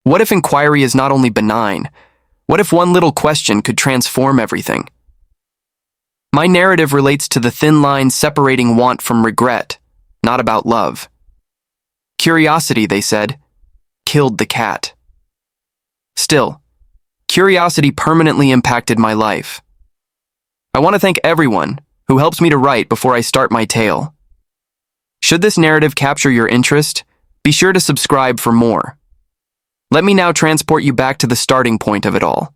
What if inquiry is not only benign? What if one little question could transform everything? My narrative relates to the thin line separating want from regret, not about love. Curiosity, they said, killed the cat. Still, curiosity permanently impacted my life. I want to thank everyone who helps me to write before I start my tale. Should this narrative capture your interest, be sure to subscribe for more. Let me now transport you back to the starting point of it all.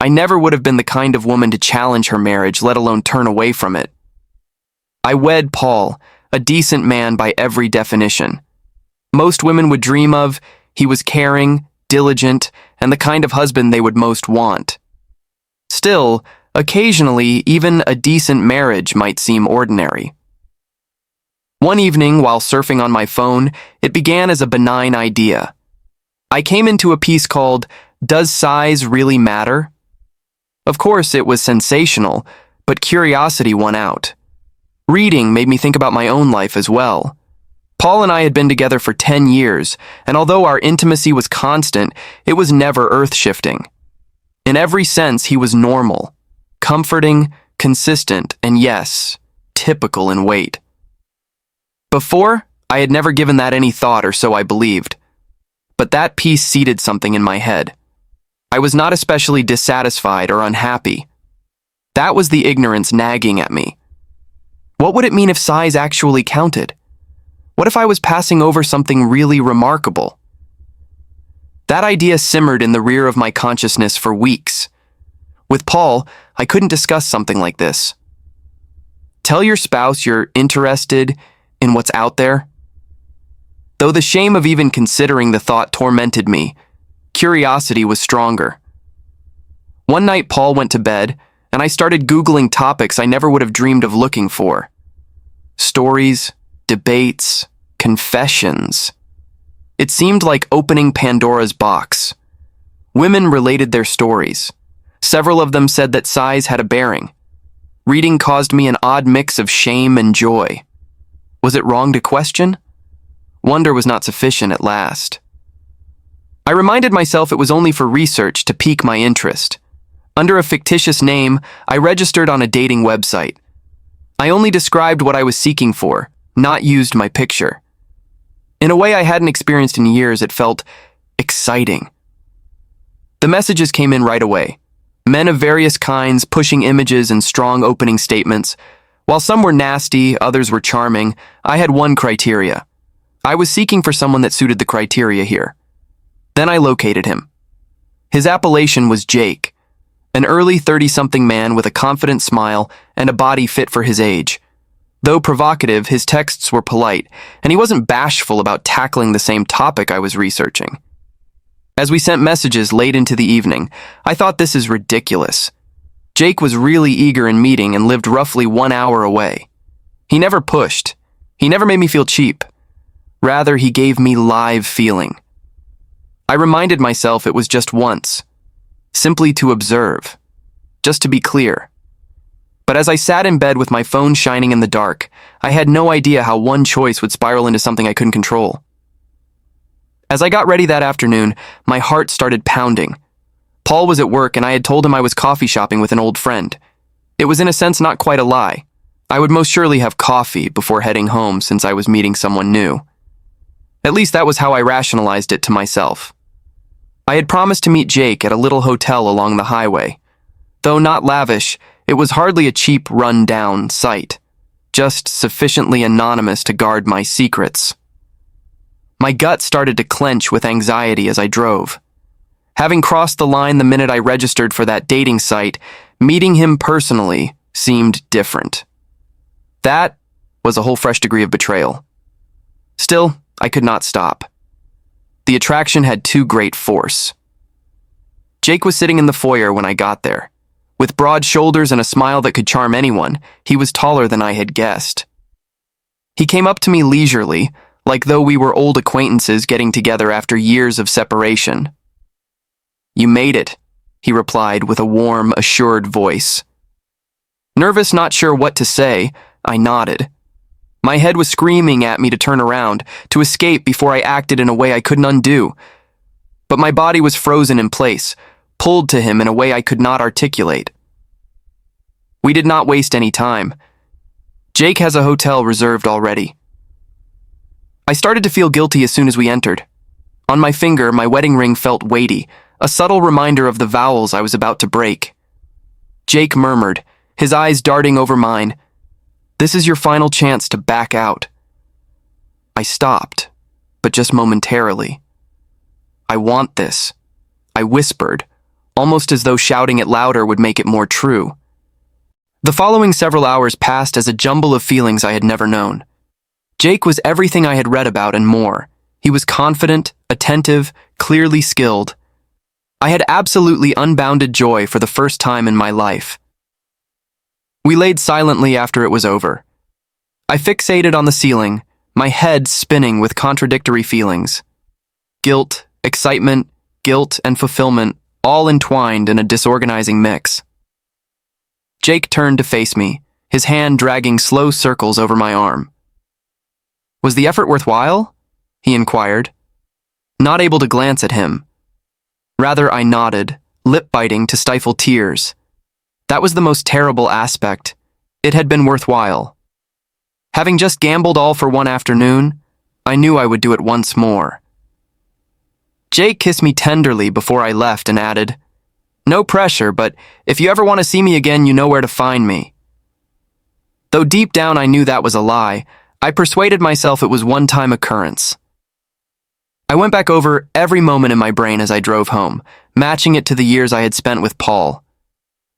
I never would have been the kind of woman to challenge her marriage, let alone turn away from it. I wed Paul, a decent man by every definition. Most women would dream of. He was caring, diligent, and the kind of husband they would most want. Still, occasionally, even a decent marriage might seem ordinary. One evening, while surfing on my phone, it began as a benign idea. I came into a piece called, "Does Size Really Matter?" Of course, it was sensational, but curiosity won out. Reading made me think about my own life as well. Paul and I had been together for 10 years, and although our intimacy was constant, it was never earth-shifting. In every sense, he was normal, comforting, consistent, and yes, typical in weight. Before, I had never given that any thought, or so I believed. But that piece seeded something in my head. I was not especially dissatisfied or unhappy. That was the ignorance nagging at me. What would it mean if size actually counted? What if I was passing over something really remarkable? That idea simmered in the rear of my consciousness for weeks. With Paul, I couldn't discuss something like this. Tell your spouse you're interested in what's out there. Though the shame of even considering the thought tormented me, curiosity was stronger. One night Paul went to bed, and I started Googling topics I never would have dreamed of looking for. Stories, debates, confessions. It seemed like opening Pandora's box. Women related their stories. Several of them said that size had a bearing. Reading caused me an odd mix of shame and joy. Was it wrong to question? Wonder was not sufficient at last. I reminded myself it was only for research to pique my interest. Under a fictitious name, I registered on a dating website. I only described what I was seeking for, not used my picture. In a way I hadn't experienced in years, it felt exciting. The messages came in right away. Men of various kinds pushing images and strong opening statements. While some were nasty, others were charming, I had one criteria. I was seeking for someone that suited the criteria here. Then I located him. His appellation was Jake, an early 30-something man with a confident smile and a body fit for his age. Though provocative, his texts were polite, and he wasn't bashful about tackling the same topic I was researching. As we sent messages late into the evening, I thought, this is ridiculous. Jake was really eager in meeting and lived roughly 1 hour away. He never pushed. He never made me feel cheap. Rather, he gave me live feeling. I reminded myself it was just once, simply to observe, just to be clear. But as I sat in bed with my phone shining in the dark, I had no idea how one choice would spiral into something I couldn't control. As I got ready that afternoon, my heart started pounding. Paul was at work, and I had told him I was coffee shopping with an old friend. It was in a sense not quite a lie. I would most surely have coffee before heading home since I was meeting someone new. At least that was how I rationalized it to myself. I had promised to meet Jake at a little hotel along the highway. Though not lavish, it was hardly a cheap, run-down site, just sufficiently anonymous to guard my secrets. My gut started to clench with anxiety as I drove. Having crossed the line the minute I registered for that dating site, meeting him personally seemed different. That was a whole fresh degree of betrayal. Still, I could not stop. The attraction had too great force. Jake was sitting in the foyer when I got there. With broad shoulders and a smile that could charm anyone, he was taller than I had guessed. He came up to me leisurely, like though we were old acquaintances getting together after years of separation. "You made it," he replied with a warm, assured voice. Nervous, not sure what to say, I nodded. My head was screaming at me to turn around, to escape before I acted in a way I couldn't undo. but my body was frozen in place, pulled to him in a way I could not articulate. We did not waste any time. Jake has a hotel reserved already. I started to feel guilty as soon as we entered. On my finger, my wedding ring felt weighty, a subtle reminder of the vows I was about to break. Jake murmured, his eyes darting over mine, "This is your final chance to back out." I stopped, but just momentarily. "I want this," I whispered, almost as though shouting it louder would make it more true. The following several hours passed as a jumble of feelings I had never known. Jake was everything I had read about and more. He was confident, attentive, clearly skilled. I had absolutely unbounded joy for the first time in my life. We laid silently after it was over. I fixated on the ceiling, my head spinning with contradictory feelings. Guilt, excitement, guilt, and fulfillment, all entwined in a disorganizing mix. Jake turned to face me, his hand dragging slow circles over my arm. "Was the effort worthwhile?" he inquired. Not able to glance at him. Rather, I nodded, lip-biting to stifle tears. That was the most terrible aspect. It had been worthwhile. Having just gambled all for one afternoon, I knew I would do it once more. Jake kissed me tenderly before I left and added, "No pressure, but if you ever want to see me again, you know where to find me." Though deep down I knew that was a lie, I persuaded myself it was one-time occurrence. I went back over every moment in my brain as I drove home, matching it to the years I had spent with Paul.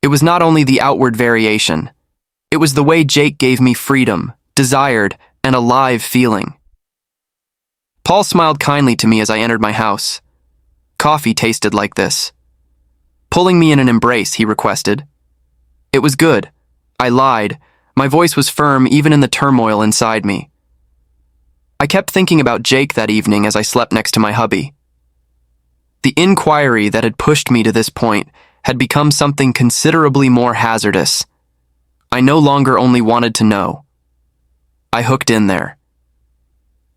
It was not only the outward variation. It was the way Jake gave me freedom, desired, and a live feeling. Paul smiled kindly to me as I entered my house. Coffee tasted like this. Pulling me in an embrace, he requested. It was good. I lied. My voice was firm even in the turmoil inside me. I kept thinking about Jake that evening as I slept next to my hubby. The inquiry that had pushed me to this point had become something considerably more hazardous. I no longer only wanted to know. I hooked in there.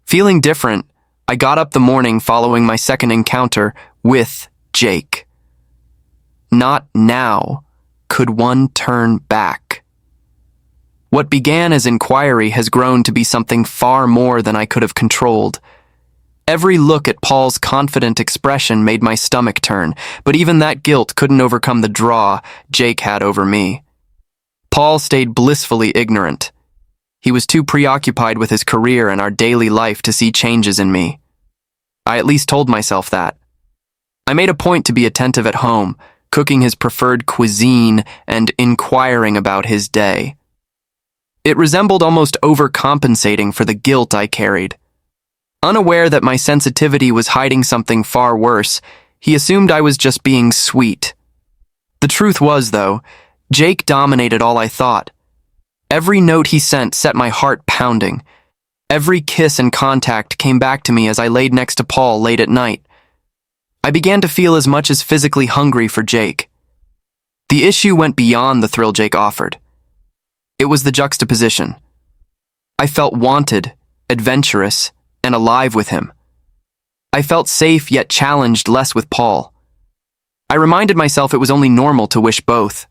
Feeling different, I got up the morning following my second encounter with Jake. Not now could one turn back. What began as inquiry has grown to be something far more than I could have controlled. Every look at Paul's confident expression made my stomach turn, but even that guilt couldn't overcome the draw Jake had over me. Paul stayed blissfully ignorant. He was too preoccupied with his career and our daily life to see changes in me. I at least told myself that. I made a point to be attentive at home, cooking his preferred cuisine and inquiring about his day. It resembled almost overcompensating for the guilt I carried. Unaware that my sensitivity was hiding something far worse, he assumed I was just being sweet. The truth was, though, Jake dominated all I thought. Every note he sent set my heart pounding. Every kiss and contact came back to me as I laid next to Paul late at night. I began to feel as much as physically hungry for Jake. The issue went beyond the thrill Jake offered. It was the juxtaposition. I felt wanted, adventurous, and alive with him. I felt safe yet challenged less with Paul. I reminded myself it was only normal to wish both.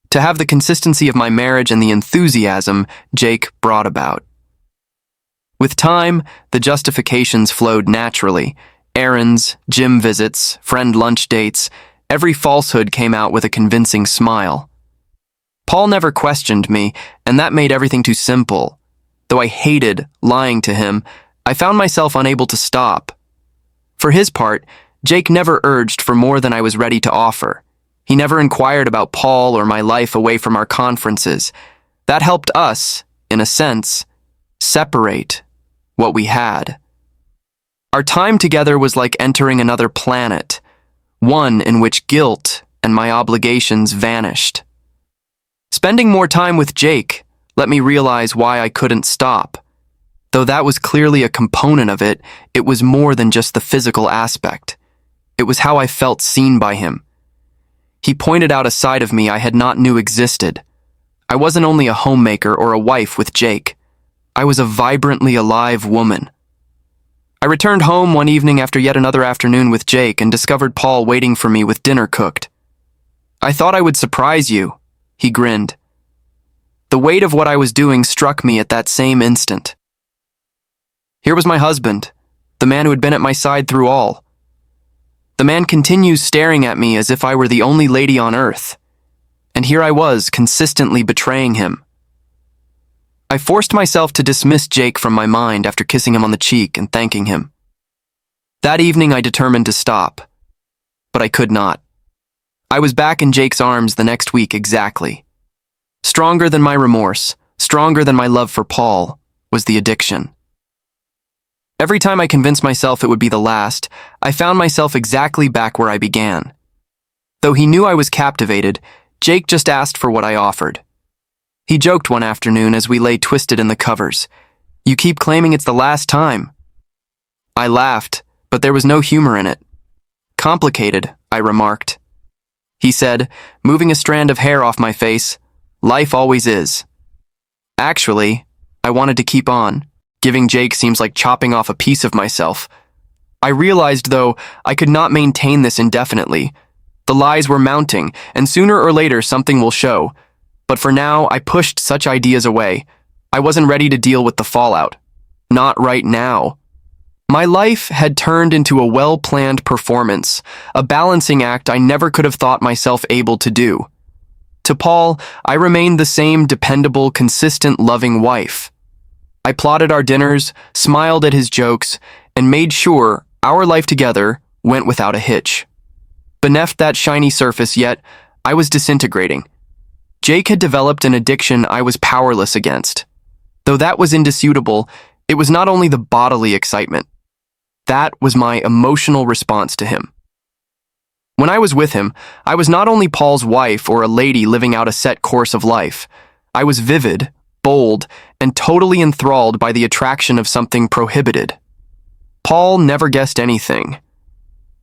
To have the consistency of my marriage and the enthusiasm Jake brought about. With time, the justifications flowed naturally. Errands, gym visits, friend lunch dates, every falsehood came out with a convincing smile. Paul never questioned me, and that made everything too simple. Though I hated lying to him, I found myself unable to stop. For his part, Jake never urged for more than I was ready to offer. He never inquired about Paul or my life away from our conferences. That helped us, in a sense, separate what we had. Our time together was like entering another planet, one in which guilt and my obligations vanished. Spending more time with Jake let me realize why I couldn't stop. Though that was clearly a component of it, it was more than just the physical aspect. It was how I felt seen by him. He pointed out a side of me I had not knew existed. I wasn't only a homemaker or a wife with Jake. I was a vibrantly alive woman. I returned home one evening after yet another afternoon with Jake and discovered Paul waiting for me with dinner cooked. "I thought I would surprise you," he grinned. The weight of what I was doing struck me at that same instant. Here was my husband, the man who had been at my side through all. The man continues staring at me as if I were the only lady on earth, and here I was consistently betraying him. I forced myself to dismiss Jake from my mind after kissing him on the cheek and thanking him. That evening I determined to stop, but I could not. I was back in Jake's arms the next week exactly. Stronger than my remorse, stronger than my love for Paul, was the addiction. Every time I convinced myself it would be the last, I found myself exactly back where I began. Though he knew I was captivated, Jake just asked for what I offered. He joked one afternoon as we lay twisted in the covers. "You keep claiming it's the last time." I laughed, but there was no humor in it. "Complicated," I remarked. He said, moving a strand of hair off my face, "Life always is." Actually, I wanted to keep on. Giving Jake seems like chopping off a piece of myself. I realized, though, I could not maintain this indefinitely. The lies were mounting, and sooner or later something will show. But for now, I pushed such ideas away. I wasn't ready to deal with the fallout. Not right now. My life had turned into a well-planned performance, a balancing act I never could have thought myself able to do. To Paul, I remained the same dependable, consistent, loving wife. I plotted our dinners, smiled at his jokes, and made sure our life together went without a hitch. Beneath that shiny surface, yet, I was disintegrating. Jake had developed an addiction I was powerless against. Though that was indisputable, it was not only the bodily excitement. That was my emotional response to him. When I was with him, I was not only Paul's wife or a lady living out a set course of life. I was vivid, bold, and totally enthralled by the attraction of something prohibited. Paul never guessed anything.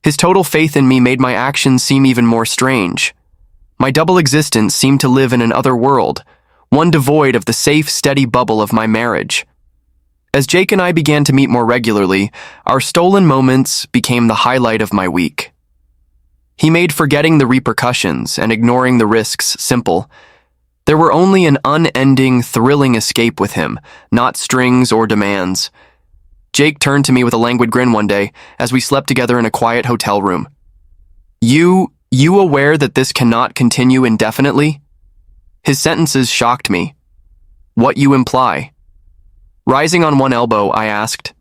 His total faith in me made my actions seem even more strange. My double existence seemed to live in an other world, one devoid of the safe, steady bubble of my marriage. As Jake and I began to meet more regularly, our stolen moments became the highlight of my week. He made forgetting the repercussions and ignoring the risks simple. There were only an unending, thrilling escape with him, not strings or demands. Jake turned to me with a languid grin one day as we slept together in a quiet hotel room. You aware that this cannot continue indefinitely?" His sentences shocked me. "What you imply?" Rising on one elbow, I asked.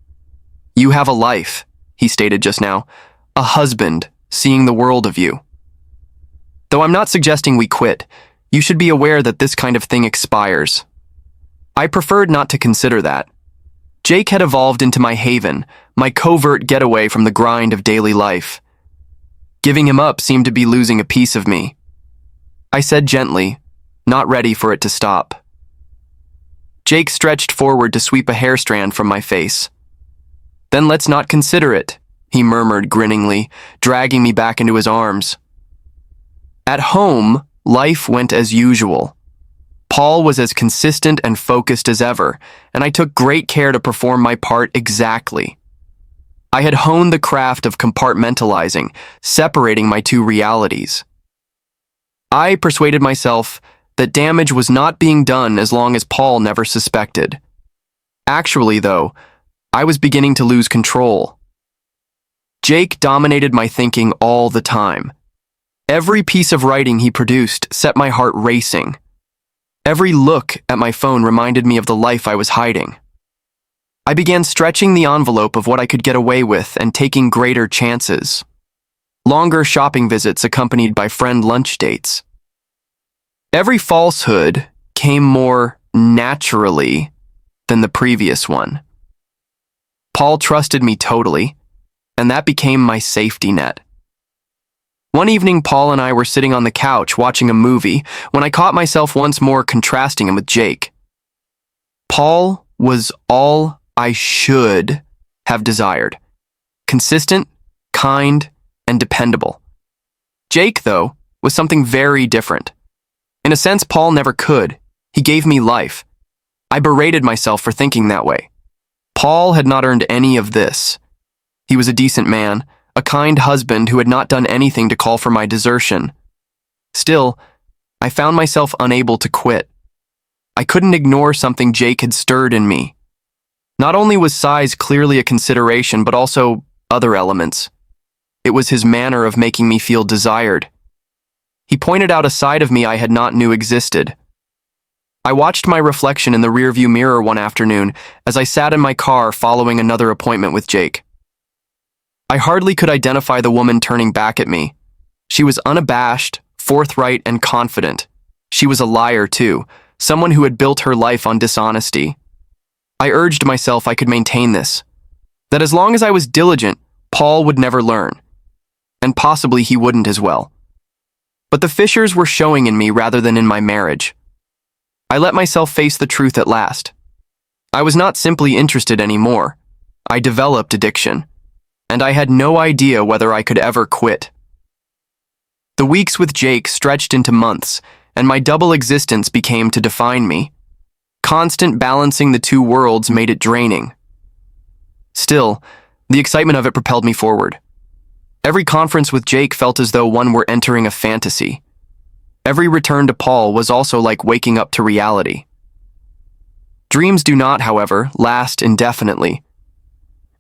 "You have a life," he stated just now. "A husband, seeing the world of you. Though I'm not suggesting we quit, you should be aware that this kind of thing expires." I preferred not to consider that. Jake had evolved into my haven, my covert getaway from the grind of daily life. Giving him up seemed to be losing a piece of me. I said gently, not ready for it to stop. Jake stretched forward to sweep a hair strand from my face. "Then let's not consider it," he murmured grinningly, dragging me back into his arms. At home, life went as usual. Paul was as consistent and focused as ever, and I took great care to perform my part exactly. I had honed the craft of compartmentalizing, separating my two realities. I persuaded myself that damage was not being done as long as Paul never suspected. Actually, though, I was beginning to lose control. Jake dominated my thinking all the time. Every piece of writing he produced set my heart racing. Every look at my phone reminded me of the life I was hiding. I began stretching the envelope of what I could get away with and taking greater chances. Longer shopping visits accompanied by friend lunch dates. Every falsehood came more naturally than the previous one. Paul trusted me totally, and that became my safety net. One evening, Paul and I were sitting on the couch watching a movie when I caught myself once more contrasting him with Jake. Paul was all I should have desired. Consistent, kind, and dependable. Jake, though, was something very different. In a sense, Paul never could. He gave me life. I berated myself for thinking that way. Paul had not earned any of this. He was a decent man, a kind husband who had not done anything to call for my desertion. Still, I found myself unable to quit. I couldn't ignore something Jake had stirred in me. Not only was size clearly a consideration, but also other elements. It was his manner of making me feel desired. He pointed out a side of me I had not knew existed. I watched my reflection in the rearview mirror one afternoon as I sat in my car following another appointment with Jake. I hardly could identify the woman turning back at me. She was unabashed, forthright, and confident. She was a liar, too, someone who had built her life on dishonesty. I urged myself I could maintain this, that as long as I was diligent, Paul would never learn, and possibly he wouldn't as well. But the fissures were showing in me rather than in my marriage. I let myself face the truth at last. I was not simply interested anymore. I developed addiction, and I had no idea whether I could ever quit. The weeks with Jake stretched into months, and my double existence became to define me. Constant balancing the two worlds made it draining. Still, the excitement of it propelled me forward. Every conference with Jake felt as though one were entering a fantasy. Every return to Paul was also like waking up to reality. Dreams do not, however, last indefinitely.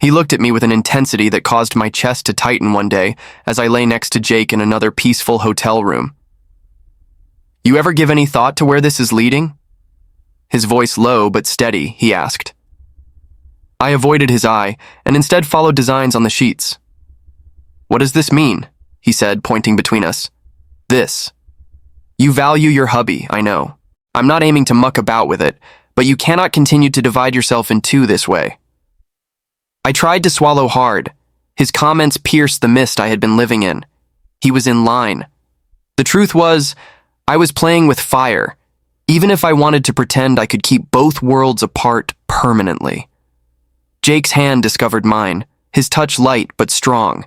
He looked at me with an intensity that caused my chest to tighten one day as I lay next to Jake in another peaceful hotel room. "You ever give any thought to where this is leading?" His voice low but steady, he asked. I avoided his eye and instead followed designs on the sheets. "What does this mean?" he said, pointing between us. "This. You value your hubby, I know. I'm not aiming to muck about with it, but you cannot continue to divide yourself in two this way." I tried to swallow hard. His comments pierced the mist I had been living in. He was in line. The truth was, I was playing with fire, even if I wanted to pretend I could keep both worlds apart permanently. Jake's hand discovered mine, his touch light but strong.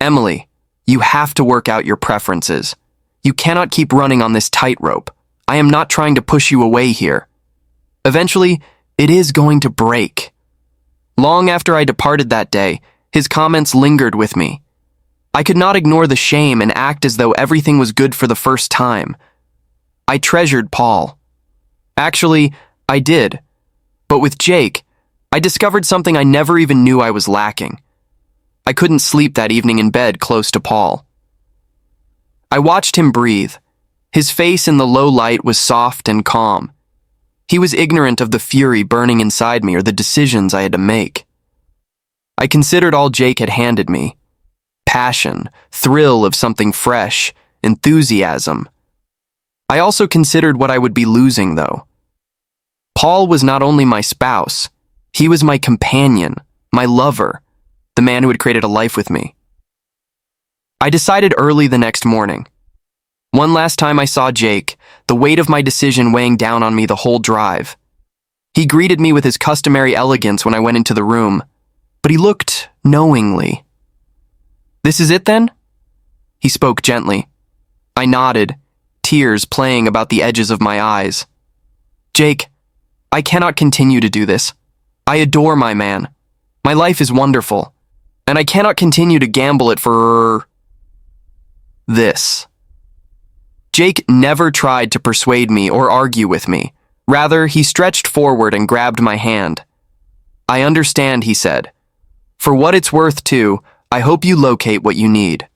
"Emily, you have to work out your preferences. You cannot keep running on this tightrope. I am not trying to push you away here. Eventually, it is going to break." Long after I departed that day, his comments lingered with me. I could not ignore the shame and act as though everything was good for the first time. I treasured Paul. Actually, I did. But with Jake, I discovered something I never even knew I was lacking. I couldn't sleep that evening in bed close to Paul. I watched him breathe. His face in the low light was soft and calm. He was ignorant of the fury burning inside me or the decisions I had to make. I considered all Jake had handed me. Passion, thrill of something fresh, enthusiasm. I also considered what I would be losing, though. Paul was not only my spouse, he was my companion, my lover, the man who had created a life with me. I decided early the next morning. One last time I saw Jake, the weight of my decision weighing down on me the whole drive. He greeted me with his customary elegance when I went into the room, but he looked knowingly. "This is it then?" He spoke gently. I nodded, tears playing about the edges of my eyes. "Jake, I cannot continue to do this. I adore my man. My life is wonderful, and I cannot continue to gamble it for this." Jake never tried to persuade me or argue with me. Rather, he stretched forward and grabbed my hand. "I understand," he said. "For what it's worth, too, I hope you locate what you need."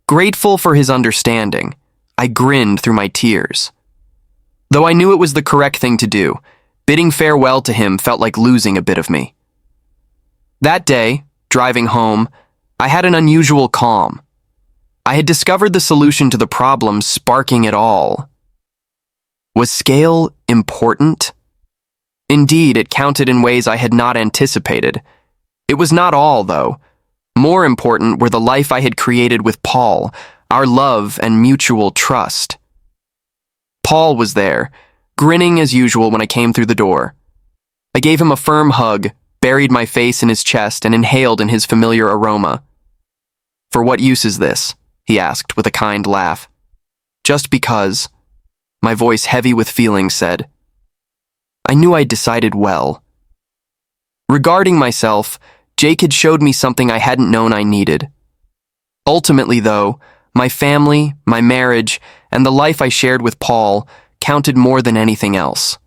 Grateful for his understanding, I grinned through my tears. Though I knew it was the correct thing to do, bidding farewell to him felt like losing a bit of me. That day, driving home, I had an unusual calm. I had discovered the solution to the problem sparking it all. Was scale important? Indeed, it counted in ways I had not anticipated. It was not all, though. More important were the life I had created with Paul, our love and mutual trust. Paul was there, grinning as usual when I came through the door. I gave him a firm hug, buried my face in his chest, and inhaled in his familiar aroma. "For what use is this?" he asked with a kind laugh. "Just because," my voice heavy with feeling said. I knew I'd decided well. Regarding myself, Jake had showed me something I hadn't known I needed. Ultimately, though, my family, my marriage, and the life I shared with Paul counted more than anything else.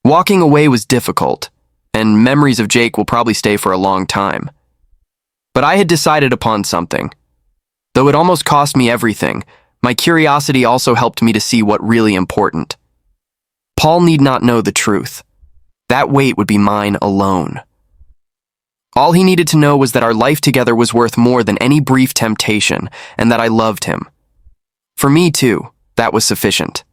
Walking away was difficult, and memories of Jake will probably stay for a long time. But I had decided upon something. Though it almost cost me everything, my curiosity also helped me to see what really important. Paul need not know the truth. That weight would be mine alone. All he needed to know was that our life together was worth more than any brief temptation, and that I loved him. For me, too, that was sufficient.